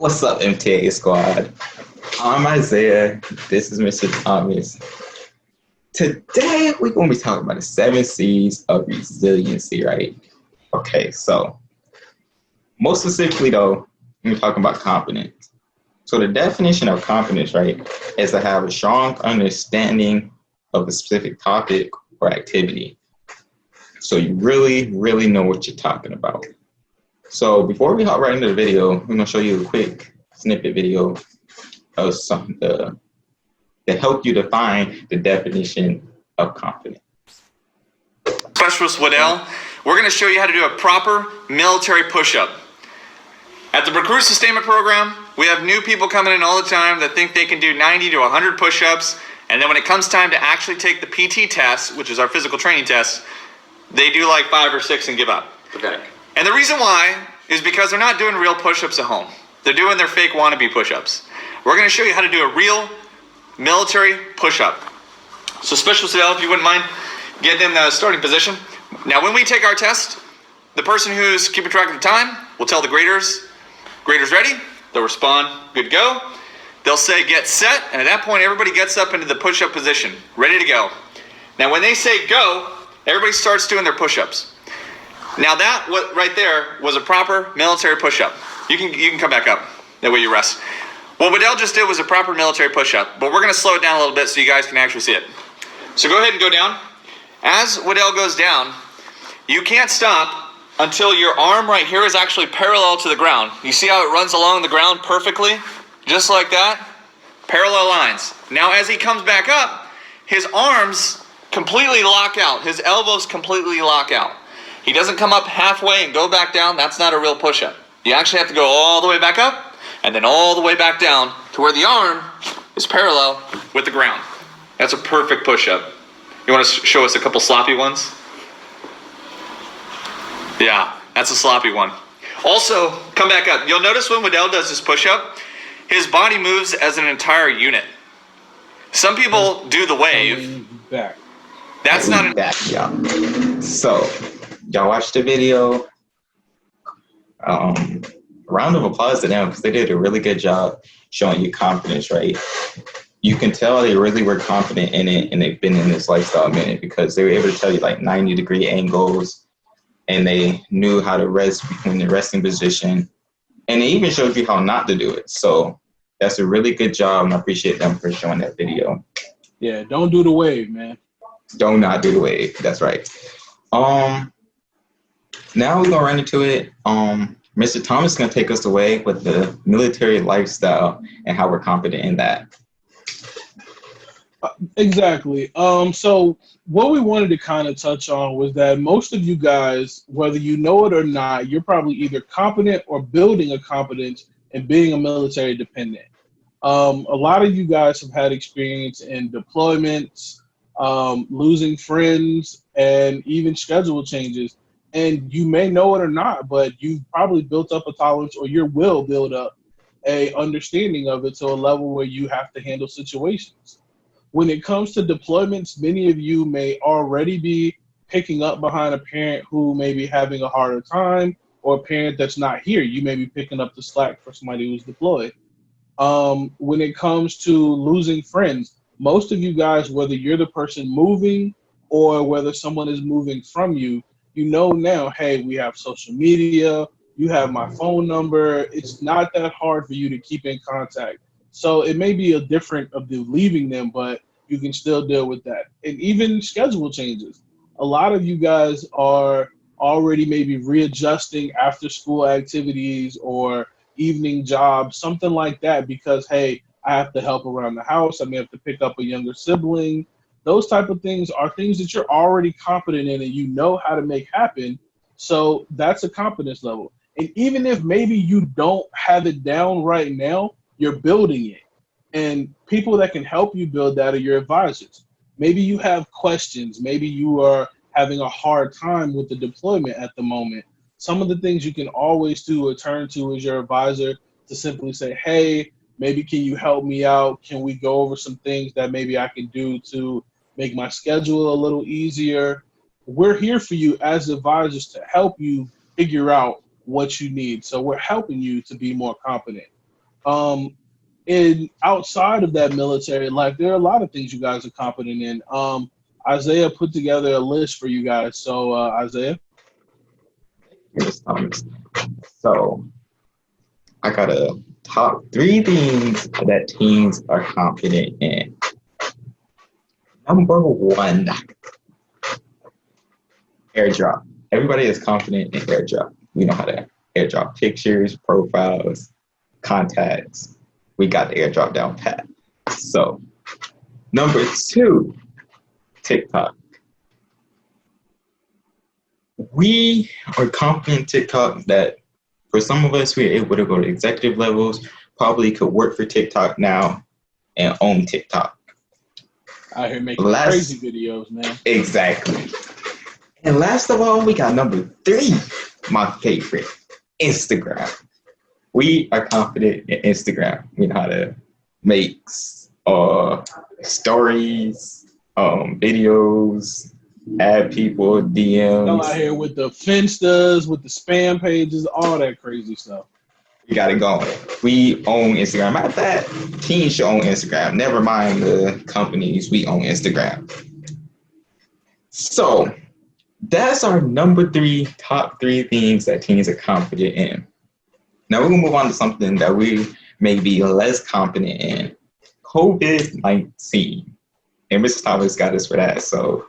What's up, MTA squad? I'm Isaiah. This is Mr. Thomas. Today, we're going to be talking about the 7 C's of resiliency, right? Okay, so most specifically, though, we're talking about competence. So the definition of competence, right, is to have a strong understanding of a specific topic or activity. So you really, really know what you're talking about. So before we hop right into the video, I'm going to show you a quick snippet video of something to help you define the definition of competence. Specialist Waddell, we're going to show you how to do a proper military push-up. At the Recruit Sustainment Program, we have new people coming in all the time that think they can do 90 to 100 push-ups, and then when it comes time to actually take the PT test, which is our physical training test, they do like 5 or 6 and give up. Pathetic. And the reason why is because they're not doing real push-ups at home. They're doing their fake wannabe push-ups. We're going to show you how to do a real military push-up. So Specialist Waddell, if you wouldn't mind getting in the starting position. Now when we take our test, the person who's keeping track of the time will tell the graders ready, they'll respond, good go. They'll say get set, and at that point everybody gets up into the push-up position, ready to go. Now when they say go, everybody starts doing their push-ups. Now that right there was a proper military push-up. You can come back up, that way you rest. What Waddell just did was a proper military push-up, but we're going to slow it down a little bit so you guys can actually see it. So go ahead and go down. As Waddell goes down, you can't stop until your arm right here is actually parallel to the ground. You see how it runs along the ground perfectly? Just like that. Parallel lines. Now as he comes back up, his arms completely lock out. His elbows completely lock out. He doesn't come up halfway and go back down. That's not a real push-up. You actually have to go all the way back up and then all the way back down to where the arm is parallel with the ground. That's a perfect push-up. You want to show us a couple sloppy ones? Yeah, that's a sloppy one. Also, come back up. You'll notice when Waddell does this push-up, his body moves as an entire unit. Some people do the wave. Back. That's not an back, y'all. So, y'all watched the video. Round of applause to them because they did a really good job showing you confidence, right? You can tell they really were confident in it and they've been in this lifestyle a minute because they were able to tell you like 90-degree angles and they knew how to rest between the resting position and they even showed you how not to do it. So that's a really good job and I appreciate them for showing that video. Yeah, don't do the wave, man. Do not do the wave. That's right. Now we're gonna run into it. Mr. Thomas is gonna take us away with the military lifestyle and how we're confident in that. Exactly. So what we wanted to kind of touch on was that most of you guys, whether you know it or not, you're probably either competent or building a competence in being a military dependent. A lot of you guys have had experience in deployments, losing friends, and even schedule changes. And you may know it or not, but you've probably built up a tolerance or you will build up a understanding of it to a level where you have to handle situations. When it comes to deployments, many of you may already be picking up behind a parent who may be having a harder time or a parent that's not here. You may be picking up the slack for somebody who's deployed. When it comes to losing friends, most of you guys, whether you're the person moving or whether someone is moving from you, you know now, hey, we have social media, you have my phone number. It's not that hard for you to keep in contact. So it may be a different of the leaving them, but you can still deal with that. And even schedule changes. A lot of you guys are already maybe readjusting after school activities or evening jobs, something like that, because, hey, I have to help around the house. I may have to pick up a younger sibling. Those type of things are things that you're already competent in and you know how to make happen. So that's a competence level. And even if maybe you don't have it down right now, you're building it. And people that can help you build that are your advisors. Maybe you have questions. Maybe you are having a hard time with the deployment at the moment. Some of the things you can always do or turn to is your advisor to simply say, hey, maybe can you help me out? Can we go over some things that maybe I can do to make my schedule a little easier? We're here for you as advisors to help you figure out what you need. So we're helping you to be more competent. In outside of that military life, there are a lot of things you guys are competent in. Isaiah put together a list for you guys. So Isaiah. Yes, so I got a top 3 things that teens are confident in. Number 1, airdrop. Everybody is confident in airdrop. We know how to airdrop pictures, profiles, contacts. We got the airdrop down pat. So, number 2, TikTok. We are confident in TikTok that for some of us, we're able to go to executive levels, probably could work for TikTok now and own TikTok. Out here making crazy videos, man. Exactly. And last of all, we got number 3, my favorite, Instagram. We are confident in Instagram. We know how to make stories, videos, add people, DMs. Come out here with the Finstas, with the spam pages, all that crazy stuff. We got it going. We own Instagram. Matter of fact, teens should own Instagram. Never mind the companies. We own Instagram. So that's our number 3, top 3 things that teens are confident in. Now we're gonna move on to something that we may be less confident in. COVID-19. And Mr. Thomas got us for that. So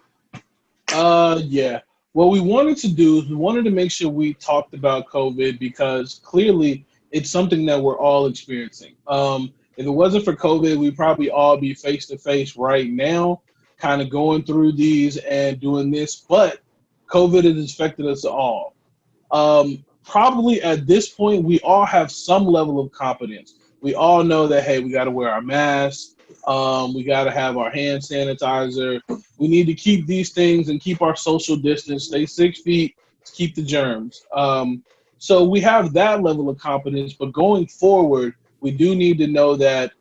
yeah. What we wanted to do is we wanted to make sure we talked about COVID because clearly it's something that we're all experiencing. If it wasn't for COVID, we'd probably all be face to face right now, kind of going through these and doing this. But COVID has affected us all. Probably at this point, we all have some level of competence. We all know that, hey, we got to wear our masks. We got to have our hand sanitizer. We need to keep these things and keep our social distance, stay 6 feet, keep the germs. So we have that level of competence, but going forward, we do need to know that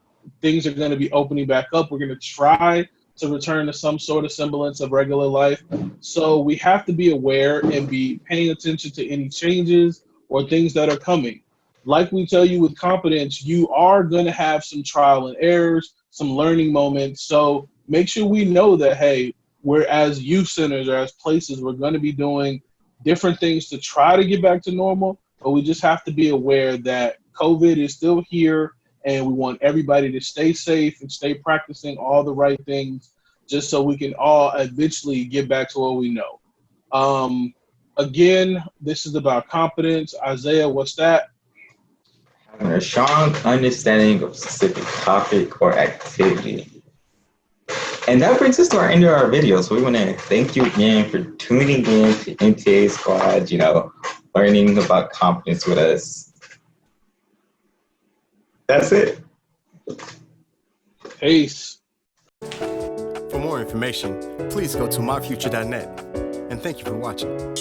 things are going to be opening back up. We're going to try to return to some sort of semblance of regular life. So we have to be aware and be paying attention to any changes or things that are coming. Like we tell you with competence, you are going to have some trial and errors, some learning moments. So make sure we know that, hey, we're as youth centers or as places, we're going to be doing different things to try to get back to normal, but we just have to be aware that COVID is still here and we want everybody to stay safe and stay practicing all the right things just so we can all eventually get back to what we know. Again, this is about competence. Isaiah, what's that? Having a strong understanding of a specific topic or activity. And that brings us to our end of our video. So we want to thank you again for tuning in to MTA Squad, learning about competence with us. That's it. Peace. For more information, please go to myfuture.net. And thank you for watching.